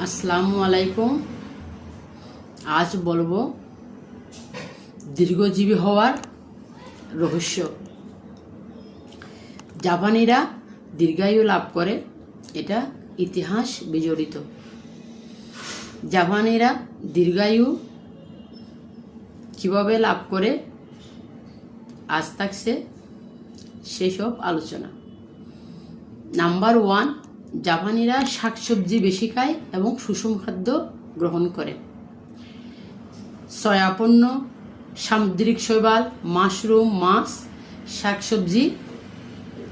আসসালামু আলাইকুম। আজ বলবো দীর্ঘজীবী হওয়ার রহস্য। জাপানিরা দীর্ঘায়ু লাভ করে, এটা ইতিহাস বিজড়িত। জাপানিরা দীর্ঘায়ু কিভাবে লাভ করে আজ থাকছে সেসব আলোচনা। নাম্বার 1, জাপানিরা শাকসবজি বেশি খায় এবং সুষম খাদ্য গ্রহণ করে। সয়াপণ্য, সামুদ্রিক শৈবাল, মাশরুম, মাছ, শাকসবজি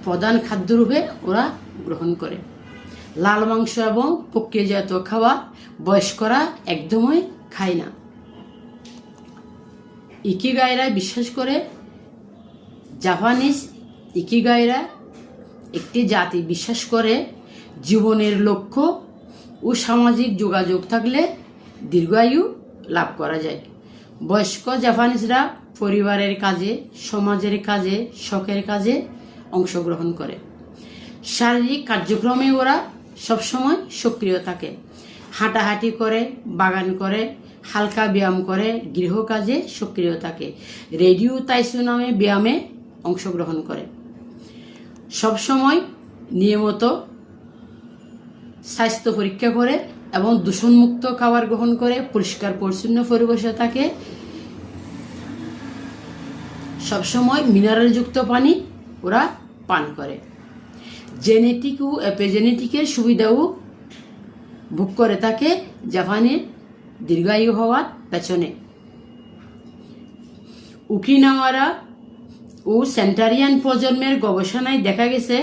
প্রধান খাদ্যরূপে ওরা গ্রহণ করে। লাল মাংস এবং প্রক্রিয়াজাত খাবার বয়স্করা একদমই খায় না। ইকিগাইরা বিশ্বাস করে, জাপানিজ ইকিগাইরা একটি জাতি বিশ্বাস করে জীবনের লক্ষ্য ও সামাজিক যোগাযোগ থাকলে দীর্ঘায়ু লাভ করা যায়। বয়স্ক জাপানিজরা পরিবারের কাজে, সমাজের কাজে, শখের কাজে অংশগ্রহণ করে। শারীরিক কার্যক্রমে ওরা সবসময় সক্রিয় থাকে। হাঁটাহাঁটি করে, বাগান করে, হালকা ব্যায়াম করে, গৃহকাজে সক্রিয় থাকে। রেডিও তাইসু নামে ব্যায়ামে অংশগ্রহণ করে। সবসময় নিয়মিত স্বাস্থ্য পরীক্ষা করে এবং দূষণমুক্ত খাবার গ্রহণ করে, পরিষ্কার পরিচ্ছন্ন পরিবেশে থাকে। সবসময় মিনারেলযুক্ত পানি ওরা পান করে। জেনেটিক ও এপিজেনেটিকের সুবিধাও ভোগ করে থাকে জাপানের দীর্ঘায়ু হওয়ার পেছনে। উকিনাওয়ারা ও সেন্টারিয়ান প্রজন্মের গবেষণায় দেখা গেছে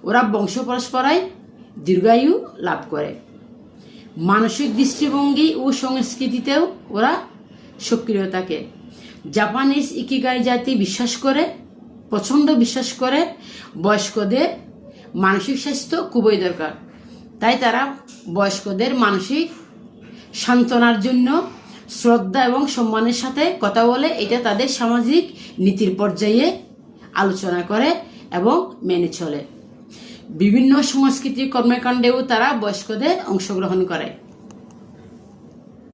ওরা বংশ পরস্পরায় দীর্ঘায়ু লাভ করে। মানসিক দৃষ্টিভঙ্গি ও সংস্কৃতিতেও ওরা সক্রিয় থাকে। জাপানিজ ইকিগাই জাতি প্রচণ্ড বিশ্বাস করে বয়স্কদের মানসিক স্বাস্থ্য খুবই দরকার। তাই তারা বয়স্কদের মানসিক সান্ত্বনার জন্য শ্রদ্ধা এবং সম্মানের সাথে কথা বলে। এটা তাদের সামাজিক নীতির পর্যায়ে আলোচনা করে এবং মেনে চলে। বিভিন্ন সাংস্কৃতিক কর্মকাণ্ডেও তারা বয়স্কদের অংশগ্রহণ করে।